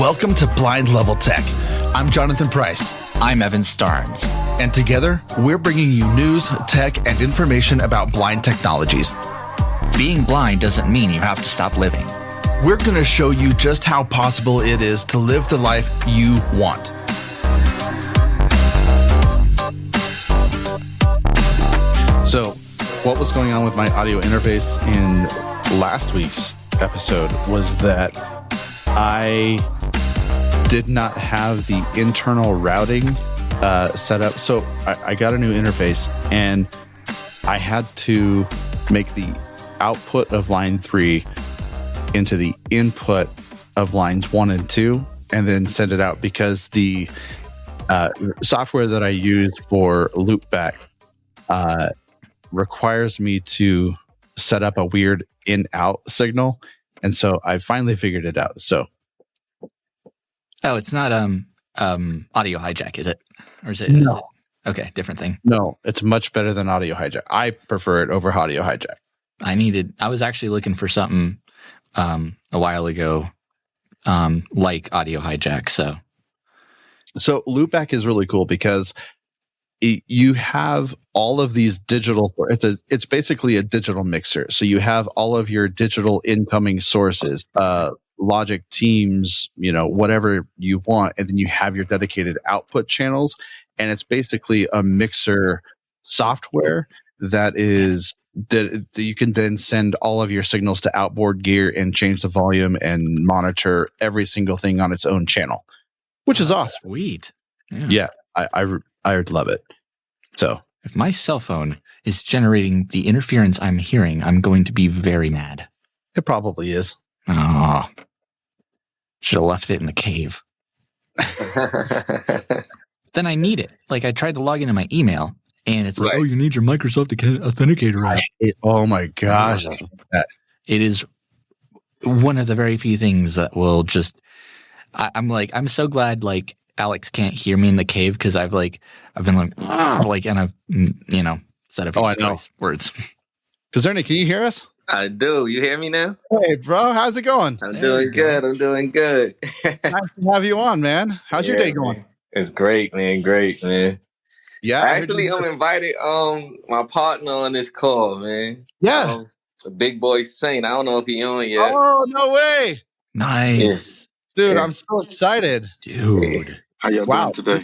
Welcome to Blind Level Tech. I'm Jonathan Price. I'm Evan Starnes. And together, we're bringing you news, tech, and information about blind technologies. Being blind doesn't mean you have to stop living. We're going to show you just how possible it is to live the life you want. So, what was going on with my audio interface in last week's episode was that I did not have the internal routing set up. So I got a new interface and I had to make the output of line 3 into the input of lines 1 and 2 and then send it out because the software that I use for loopback requires me to set up a weird in-out signal. And so I finally figured it out. So, oh, it's not audio hijack, is it? Or is it? No. Is it? Okay, different thing. No, it's much better than audio hijack. I prefer it over audio hijack. I was actually looking for something a while ago, like audio hijack. So loopback is really cool because you have all of these digital. It's basically a digital mixer. So you have all of your digital incoming sources, Logic, Teams, whatever you want, and then you have your dedicated output channels. And it's basically a mixer software that you can then send all of your signals to outboard gear and change the volume and monitor every single thing on its own channel, which is awesome. Sweet. Yeah, I love it. So if my cell phone is generating the interference I'm hearing, I'm going to be very mad. It probably is. Oh, should have left it in the cave. Then I need it. Like I tried to log into my email and it's like, oh, you need your Microsoft Authenticator app. Oh my gosh. It is one of the very few things that will just, I'm so glad like Alex can't hear me in the cave because I've been like, and I've, said a few choice words. Caserny, can you hear us? I do. You hear me now? Hey, bro. How's it going? I'm doing good. Nice to have you on, man. How's your day going? Man. It's great, man. Great, man. Yeah. I'm invited my partner on this call, man. Yeah. BIGBOI Sing. I don't know if he on yet. Oh, no way. Nice. Yeah. Dude, I'm so excited. Dude. How y'all doing today?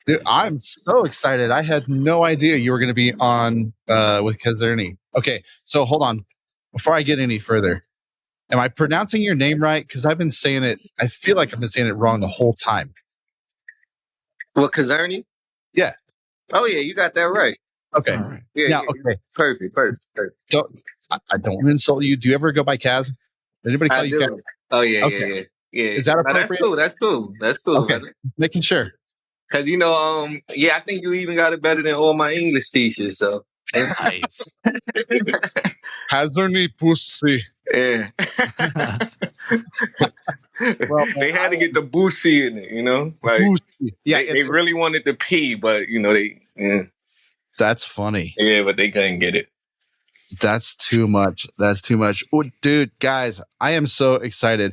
Dude, I'm so excited. I had no idea you were going to be on with Caserny. Okay, so hold on. Before I get any further, am I pronouncing your name right? Because I've been saying it. I feel like I've been saying it wrong the whole time. What, Caserny? Yeah. Oh, yeah, you got that right. Okay. Right. Yeah, now, yeah. okay. Perfect. I don't want to insult you. Do you ever go by Kaz? Anybody call you Kaz? Oh, yeah, Okay. yeah. Is that appropriate? That's cool. Okay. Making sure. Because, I think you even got it better than all my English teachers, so. Nice. Caserny Bussey. Yeah. Well, they had to get the Bussey in it, Like, yeah, they really wanted the P, but, that's funny. Yeah, but they couldn't get it. That's too much. Oh, dude, guys, I am so excited.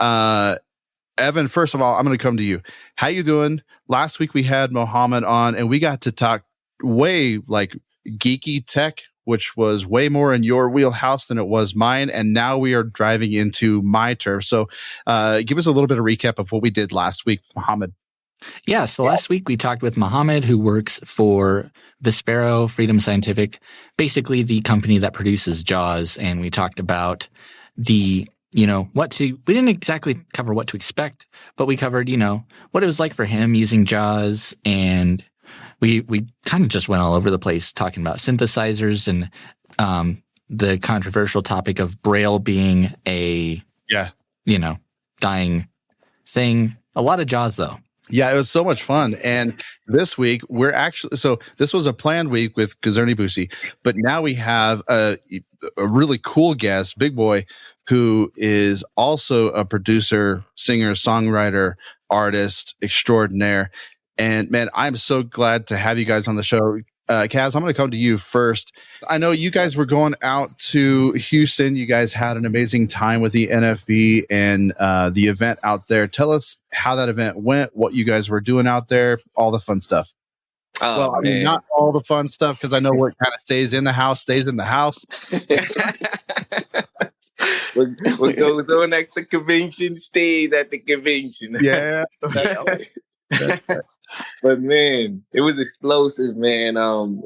Evan, first of all, I'm going to come to you. How you doing? Last week we had Mohammed on, and we got to talk way like geeky tech, which was way more in your wheelhouse than it was mine. And now we are driving into my turf. So give us a little bit of recap of what we did last week, Mohammed. Yeah, so last week we talked with Mohammed, who works for Vispero Freedom Scientific, basically the company that produces JAWS. And we talked about we didn't exactly cover what to expect, but we covered, what it was like for him using JAWS. And we kind of just went all over the place talking about synthesizers and the controversial topic of Braille being a, dying thing. A lot of JAWS, though. Yeah, it was so much fun. And this week, this was a planned week with Caserny Bussey, but now we have a really cool guest, BIGBOI, who is also a producer, singer, songwriter, artist extraordinaire. And man, I'm so glad to have you guys on the show. Kaz, I'm going to come to you first. I know you guys were going out to Houston. You guys had an amazing time with the NFB and the event out there. Tell us how that event went, what you guys were doing out there, all the fun stuff. Oh, well, I mean, man. not all the fun stuff, because I know what kind of stays in the house. What goes on at the convention stays at the convention. Yeah. But man, it was explosive, man.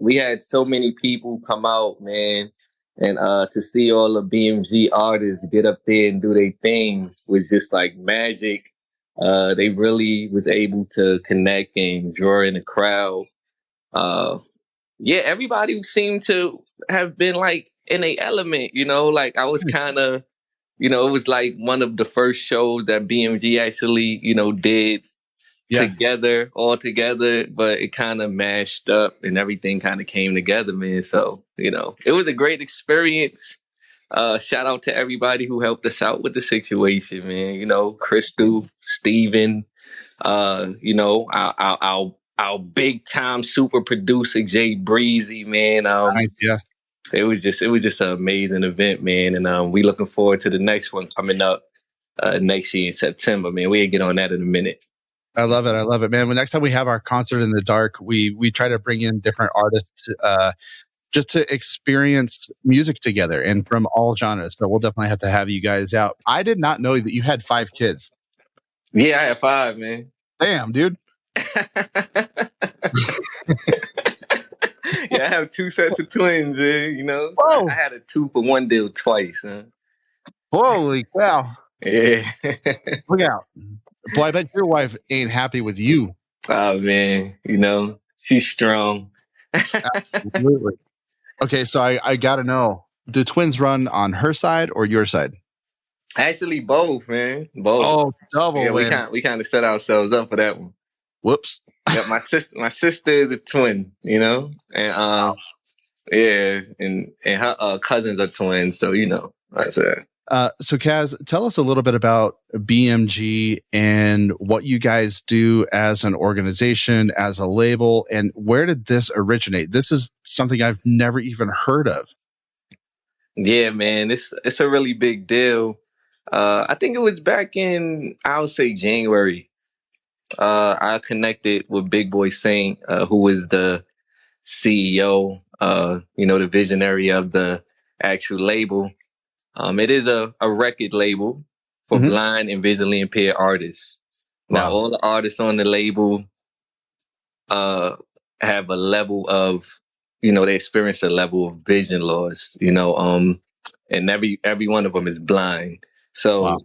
We had so many people come out, man, and to see all the BMG artists get up there and do their things was just like magic. They really was able to connect and draw in the crowd. Yeah, everybody seemed to have been like in a element, like I was kind of, it was like one of the first shows that BMG actually, did all together, but it kind of mashed up and everything kind of came together, man. So, it was a great experience. Shout out to everybody who helped us out with the situation, man. Crystal, Steven, our big time super producer Jay Breezy, man. Nice, yeah. It was just an amazing event, man, and we looking forward to the next one coming up next year in September, man. We'll get on that in a minute. I love it, man. When next time we have our concert in the dark, we try to bring in different artists just to experience music together and from all genres. So we'll definitely have to have you guys out. I did not know that you had 5 kids. Yeah, I have 5, man. Damn, dude. Yeah, I have 2 sets of twins, man. Whoa. I had a 2-for-1 deal twice, huh? Holy cow. Yeah. Look out. Boy, I bet your wife ain't happy with you. Oh, man. She's strong. Absolutely. Okay, so I got to know, do twins run on her side or your side? Actually, both, man. Both. Oh, double. Yeah, we kind of set ourselves up for that one. Whoops. Yeah, my sister is a twin, and yeah, and her cousins are twins, so that's it. So Kaz, tell us a little bit about BMG and what you guys do as an organization, as a label, and where did this originate? This is something I've never even heard of. Yeah, man, it's a really big deal. I think it was back in, I would say, January. I connected with BIGBOI Sing, who is the CEO, the visionary of the actual label. It is a record label for blind and visually impaired artists. Wow. Now, all the artists on the label have a level of, they experience a level of vision loss, and every one of them is blind. So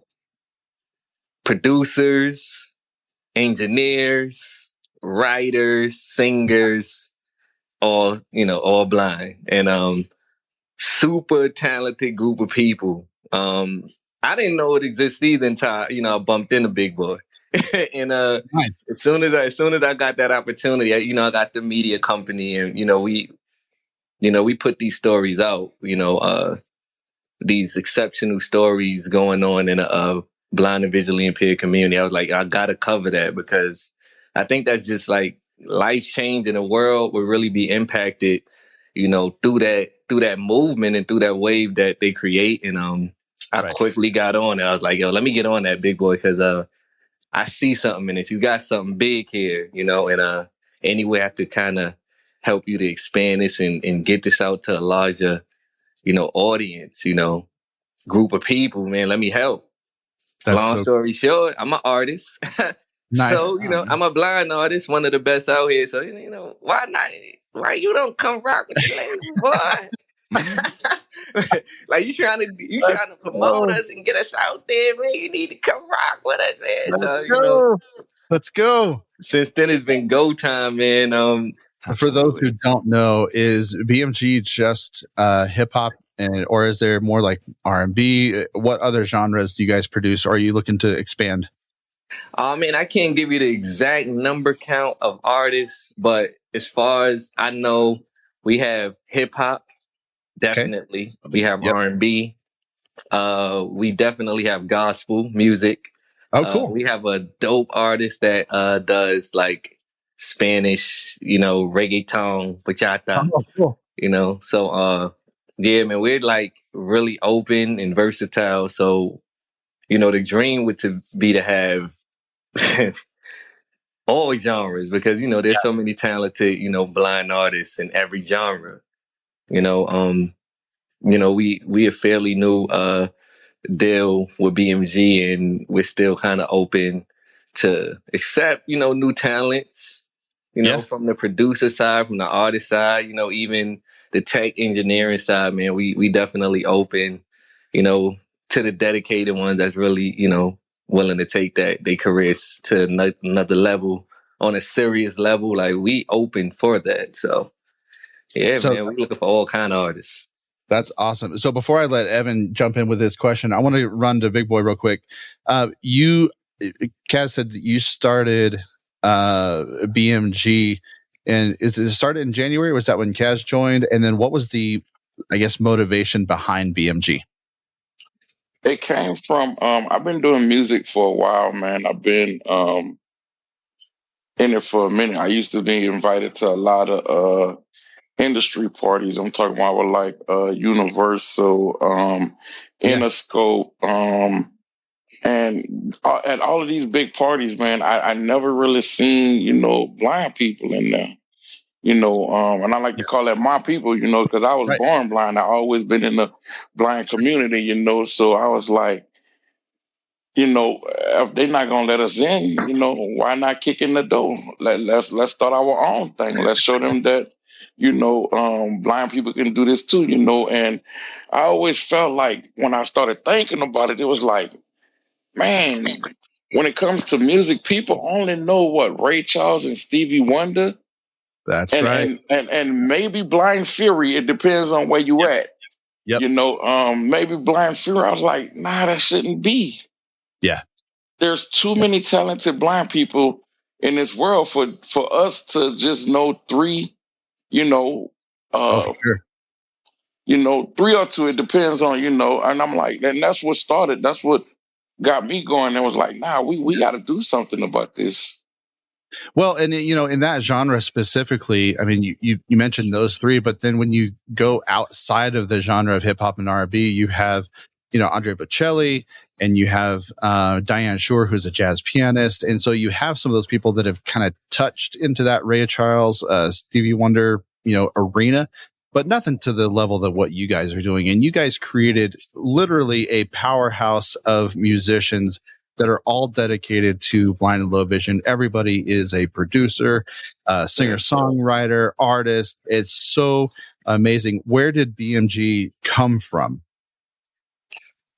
producers, engineers, writers, singers, all blind, and super talented group of people. I didn't know it existed until I bumped into BIGBOI, and nice. as soon as I got that opportunity, I got the media company, and we put these stories out, these exceptional stories going on in a blind and visually impaired community. I was like, I gotta cover that, because I think that's just like life change in the world will really be impacted, through that movement and through that wave that they create. And I quickly got on it. I was like, yo, let me get on that, BIGBOI, because I see something in it. You got something big here, and anyway, I could kind of help you to expand this and get this out to a larger, audience, group of people, man. Let me help. Long story short, I'm an artist. Nice. So, I'm a blind artist, one of the best out here. So, why not? Why you don't come rock with the label, boy? Like you trying to promote us and get us out there, man. You need to come rock with us, man. Let's go. Since then, it's been go time, man. For those who don't know, is BMG just hip hop, or is there more like R&B? What other genres do you guys produce? Or are you looking to expand? Man, I can't give you the exact number count of artists, but as far as I know, we have hip hop, definitely. Okay. We have R&B. We definitely have gospel music. Oh, cool. We have a dope artist that does like Spanish, reggaeton, bachata, Oh, cool. So yeah, man, we're like really open and versatile. So, the dream would be to have all genres because, there's so many talented, blind artists in every genre. You know, um, we are fairly new deal with BMG, and we're still kind of open to accept, new talents, from the producer side, from the artist side, even the tech engineering side, man. We definitely open, to the dedicated ones that's really, willing to take their careers to another level on a serious level. Like we open for that. So yeah, So man, we're looking for all kind of artists. that's awesome. So before I let Evan jump in with this question, I want to run to Big Boy real quick. Kaz said that you started BMG, and it started in January? Was that when Kaz joined? And then what was the, I guess, motivation behind BMG? It came from I've been doing music for a while, man. I've been in it for a minute. I used to be invited to a lot of industry parties. I'm talking about with like Universal, Interscope, and at all of these big parties, man, I never really seen, blind people in there. And I like to call that my people, because I was Right. born blind. I always been in the blind community, so I was like, if they're not gonna let us in, why not kick in the door? Let's start our own thing. Let's show them that, blind people can do this too, And I always felt like when I started thinking about it, it was like, man, when it comes to music, people only know what Ray Charles and Stevie Wonder That's and right. and maybe Blind Fury. It depends on where you at. Yep. Maybe Blind Fury. I was like, nah, that shouldn't be. Yeah. There's too many talented blind people in this world for us to just know three, For sure. Three or two. It depends on, and I'm like, and that's what started. That's what got me going. And was like, nah, we got to do something about this. Well, and in that genre specifically, I mean, you mentioned those three, but then when you go outside of the genre of hip hop and R&B, you have, Andre Bocelli, and you have Diane Shore, who's a jazz pianist, and so you have some of those people that have kind of touched into that Ray Charles, Stevie Wonder, arena, but nothing to the level that what you guys are doing. And you guys created literally a powerhouse of musicians that are all dedicated to blind and low vision. Everybody is a producer, singer, songwriter, artist. It's so amazing. Where did BMG come from?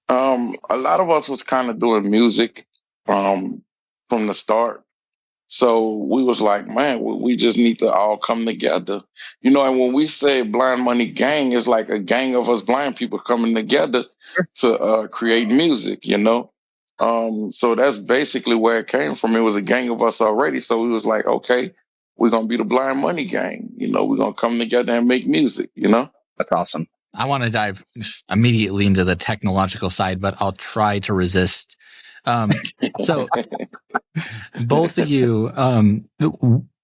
A lot of us was kind of doing music from the start. So we was like, man, we just need to all come together. And when we say Blind Money Gang, it's like a gang of us blind people coming together to create music, So that's basically where it came from. It was a gang of us already. So we was like, okay, we're going to be the Blind Money Gang. We're going to come together and make music, That's awesome. I want to dive immediately into the technological side, but I'll try to resist. So both of you,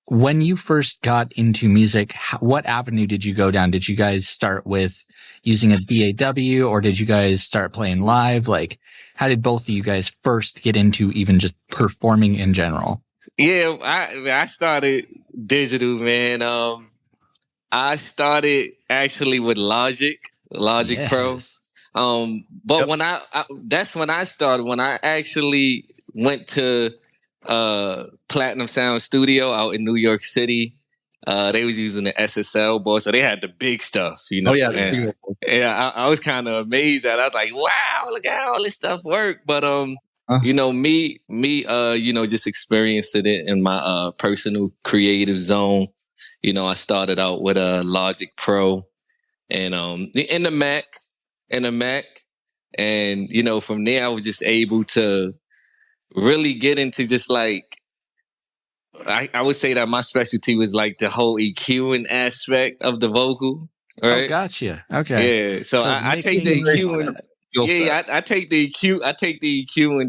when you first got into music, what avenue did you go down? Did you guys start with using a DAW, or did you guys start playing live? Like, how did both of you guys first get into even just performing in general? Yeah, I started digital, man. I started actually with Logic Pro. But when that's when I started. When I actually went to Platinum Sound Studio out in New York City, they was using the SSL board, so they had the big stuff, Oh yeah, I was kind of amazed that I was like, wow, look at how all this stuff work. But me, just experiencing it in my personal creative zone. I started out with a Logic Pro and in the Mac, and from there I was just able to really get into just like I would say that my specialty was like the whole EQing aspect of the vocal. Right? Oh, gotcha. Okay. Yeah. So I take the EQ and I take the EQ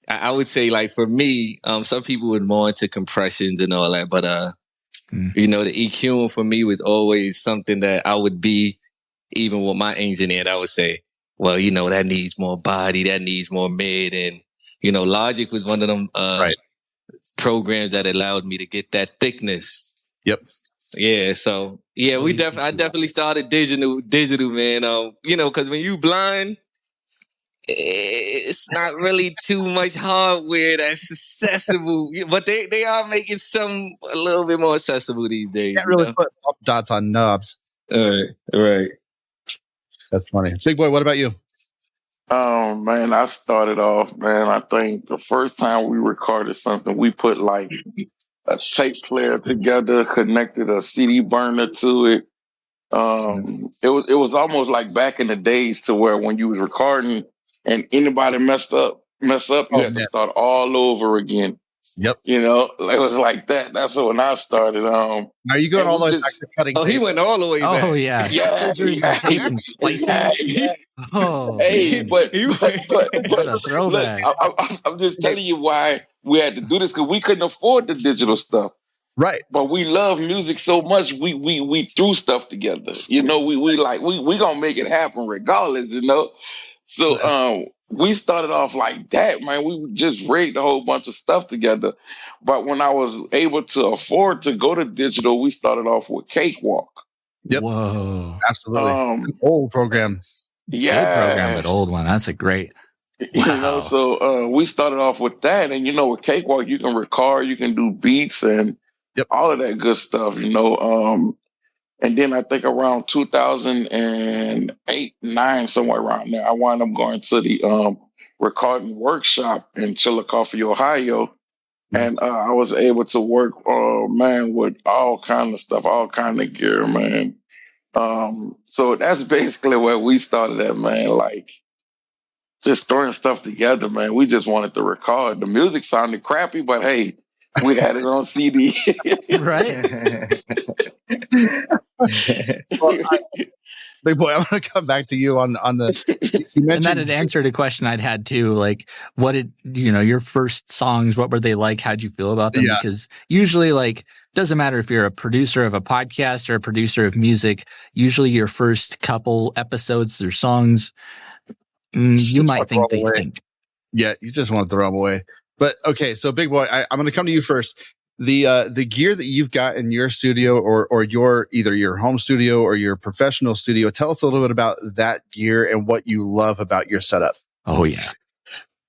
I would say like for me, some people would more into compressions and all that, but you know, the EQ for me was always something that I would be, even with my engineer, I would say, well, you know, that needs more body, that needs more mid, and you know, Logic was one of them programs that allowed me to get that thickness. Yep. Yeah, so yeah, I definitely started digital, man. You know, because when you blind, it's not really too much hardware that's accessible, but they are making some a little bit more accessible these days. Can't really put up dots on knobs. Right. That's funny. Big Boy, what about you? Man, I started off, man. I think the first time we recorded something, we put like a tape player together, connected a CD burner to it. It was almost like back in the days to where when you was recording and anybody mess up, you had to start all over again. Yep. You know, it was like that. That's when I started. Are you going all the way back to cutting? Oh, he went all the way back. Oh yeah. Tape and splicing. Oh, hey, but what a throwback. Look, I'm just telling you why we had to do this, because we couldn't afford the digital stuff. Right. But we love music so much, we threw stuff together. You know, we gonna make it happen regardless, you know. So we started off like that, man. We just rigged a whole bunch of stuff together. But when I was able to afford to go to digital, we started off with Cakewalk. Yep. Whoa. Absolutely. Old program. Yeah. Good program, but old one. That's a great. You know, so we started off with that. And, you know, with Cakewalk, you can record, you can do beats and all of that good stuff, you know. And then I think around 2008, 9, somewhere around there, I wound up going to the recording workshop in Chillicothe, Ohio. And I was able to work, man, with all kind of stuff, all kind of gear, man. So that's basically where we started at, man. Like, just throwing stuff together, man. We just wanted to record. The music sounded crappy, but hey, we had it on CD. Right? Big Boy, I'm going to come back to you on the. You and that had answered a question I'd had too. Like, what did your first songs? What were they like? How'd you feel about them? Yeah. Because usually, like, doesn't matter if you're a producer of a podcast or a producer of music. Usually, your first couple episodes or songs, you might think they think. Yeah, you just want to throw them away. But okay, so Big Boy, I'm going to come to you first. The gear that you've got in your studio or your either your home studio or your professional studio, tell us a little bit about that gear and what you love about your setup. Oh yeah.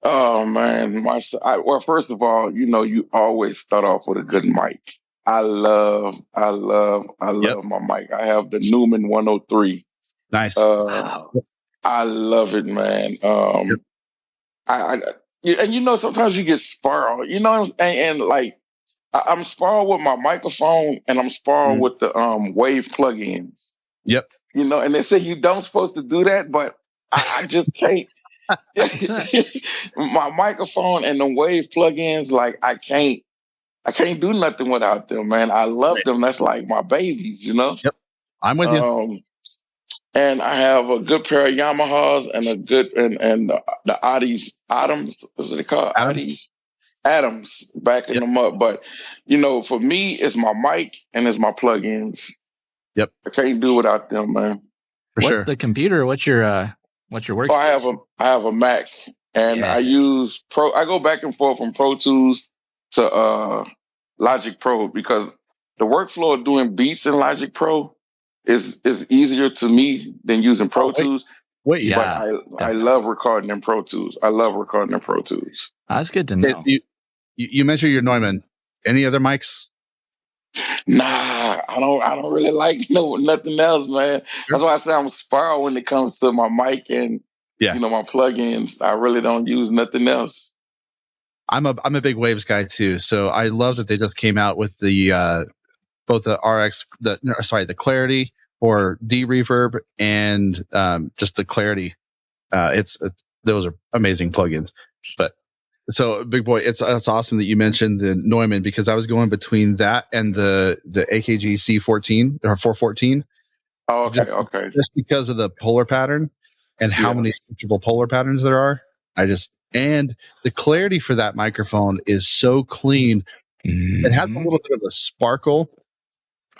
Oh man, well, first of all, you always start off with a good mic. I love my mic. I have the Newman 103. Nice. I love it, man. And sometimes you get spoiled, and like I'm spoiled with my microphone and I'm spoiled with the wave plugins. Yep. And they say you don't supposed to do that, but I just can't. My microphone and the wave plugins, like I can't do nothing without them, man. I love them. That's like my babies, Yep. I'm with you. And I have a good pair of Yamahas and a good and the Adams, what's it called? Adams, backing them up. But for me, it's my mic and it's my plugins. Yep. I can't do without them, man. For sure. The computer, what's your work? I have a Mac and I use I go back and forth from Pro Tools to Logic Pro because the workflow of doing beats in Logic Pro is easier to me than using Pro Tools. Yeah. But I love recording in Pro Tools. That's good to know. You mentioned your Neumann. Any other mics? Nah, I don't really like nothing else, man. That's why I say I'm spoiled when it comes to my mic and my plugins. I really don't use nothing else. I'm a big Waves guy too, so I love that they just came out with the both the the Clarity or D-Reverb and just the Clarity. Those are amazing plugins. But so Big Boy, it's awesome that you mentioned the Neumann because I was going between that and the AKG C14 or 414. Oh, okay. Just because of the polar pattern and how many switchable polar patterns there are. And the clarity for that microphone is so clean. It has a little bit of a sparkle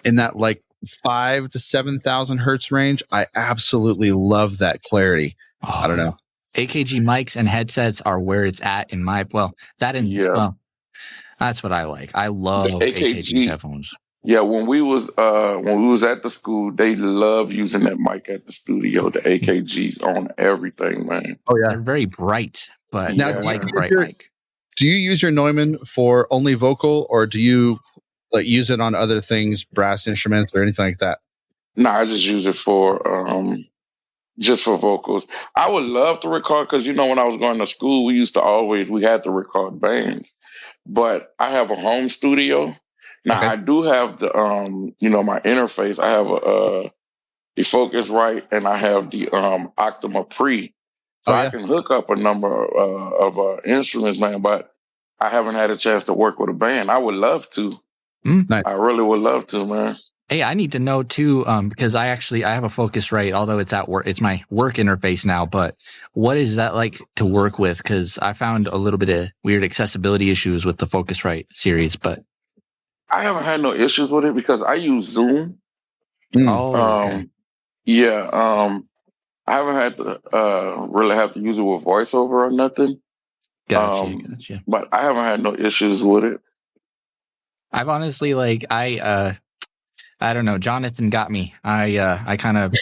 in that like 5,000 to 7,000 hertz range. I absolutely love that clarity. I don't know. AKG mics and headsets are where it's at in my that's what I like. I love AKG's headphones. Yeah, when we was at the school, they love using that mic at the studio. The AKGs on everything, man. Oh yeah, they're very bright, but now, I like a bright mic. Do you use your Neumann for only vocal, or do you like use it on other things, brass instruments or anything like that? No, I just use it for vocals. I would love to record because when I was going to school, we had to record bands. But I have a home studio. Now I do have the my interface. I have the Focusrite and I have the Optima Pre. So I can hook up a number of instruments, man, but I haven't had a chance to work with a band. I would love to. Nice. I really would love to, man. Hey, I need to know too, because I have a Focusrite, although it's at work. It's my work interface now. But what is that like to work with? Because I found a little bit of weird accessibility issues with the Focusrite series, but I haven't had no issues with it because I use Zoom. Okay. I haven't had to really have to use it with voiceover or nothing. Gotcha. But I haven't had no issues with it. I've honestly I don't know. Jonathan got me. I kind of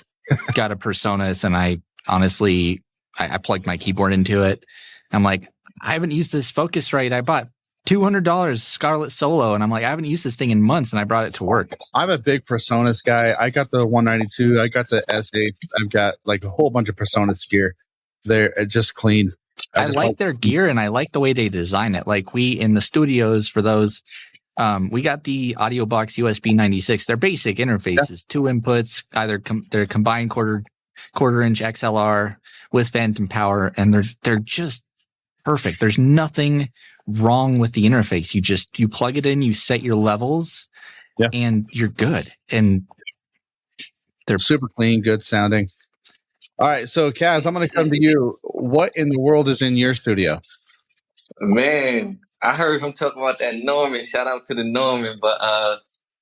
got a Personas, and I honestly I plugged my keyboard into it. I'm like, I haven't used this Focusrite. I bought $200 Scarlett Solo, and I'm like, I haven't used this thing in months, and I brought it to work. I'm a big Personas guy. I got the 192. I got the S8. I've got like a whole bunch of Personas gear. They're just clean. I like their gear, and I like the way they design it. Like we in the studios for those. We got the Audio Box USB 96. Their basic interface is 2 inputs, either they're combined quarter inch XLR with phantom power, and they're just perfect. There's nothing wrong with the interface. You plug it in, you set your levels, and you're good. And they're super clean, good sounding. All right, so Kaz, I'm going to come to you. What in the world is in your studio? Man, I heard him talk about that Norman. Shout out to the Norman. But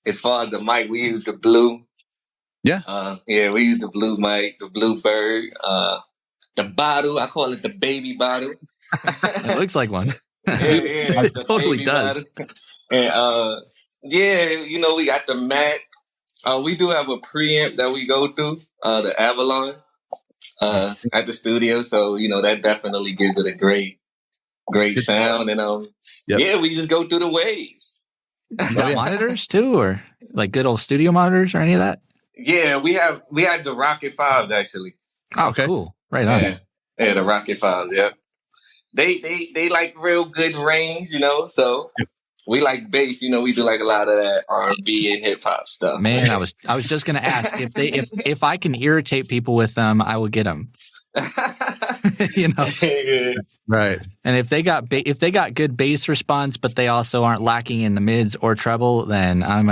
as far as the mic, we use the Blue. Yeah. We use the Blue mic, the Bluebird. The bottle, I call it the baby bottle. It looks like one. It totally does. Bottle. And we got the Mac. We do have a preamp that we go through, the Avalon, at the studio. So, that definitely gives it a great sound. And we just go through the waves. You got monitors too, or like good old studio monitors or any of that? Yeah, we have the Rocket 5s actually. Oh, okay. Cool. Right on. Yeah, the Rocket 5s, yeah. They like real good range, so we like bass, we do like a lot of that R&B and hip hop stuff. Man, I was just gonna ask if I can irritate people with them, I will get them. Right. And if they got good bass response, but they also aren't lacking in the mids or treble, then I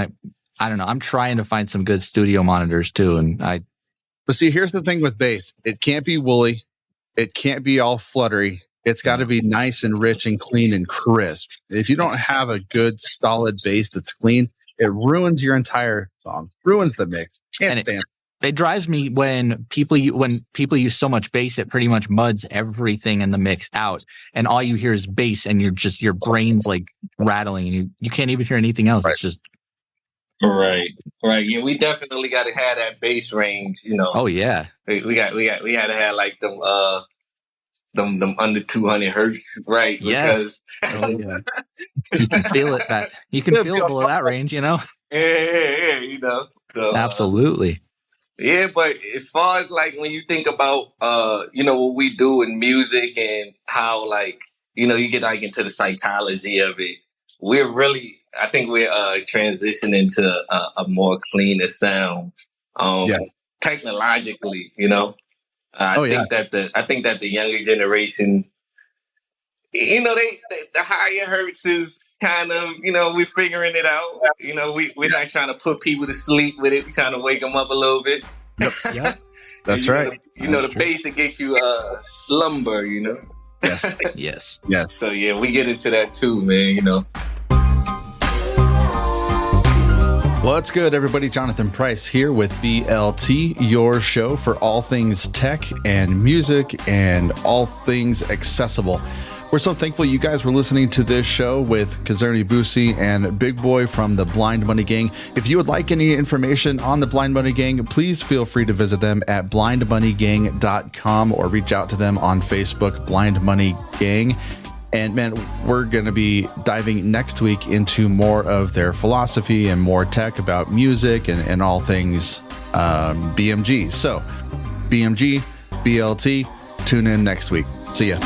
don't know. I'm trying to find some good studio monitors too, But see, here's the thing with bass: it can't be woolly, it can't be all fluttery. It's got to be nice and rich and clean and crisp. If you don't have a good, solid bass that's clean, it ruins your entire song, ruins the mix. Can't stand it. It drives me when people use so much bass, it pretty much muds everything in the mix out, and all you hear is bass, and your brain's like rattling, and you can't even hear anything else. Right. It's just right. Yeah, we definitely got to have that bass range. Oh yeah, we had to have like them under 200 hertz, right? Yes. Because you can feel it. You can feel it below that range, Yeah. So, absolutely. Yeah, but as far as like when you think about what we do in music and how you get like into the psychology of it, I think we're transitioning to a more cleaner sound, technologically, I think that the younger generation, the higher hertz is kind of, we're figuring it out. We're not trying to put people to sleep with it. We're trying to wake them up a little bit. Yeah, that's right. The bass that gets you slumber. Yes. Yes. Yes. So yeah, we get into that too, man. You know. What's good, everybody? Jonathan Price here with BLT, your show for all things tech and music and all things accessible. We're so thankful you guys were listening to this show with Caserny Bussey and Big Boy from the Blind Money Gang. If you would like any information on the Blind Money Gang, please feel free to visit them at blindmoneygang.com or reach out to them on Facebook, Blind Money Gang. And man, we're going to be diving next week into more of their philosophy and more tech about music and all things BMG. So BMG, BLT, tune in next week. See ya.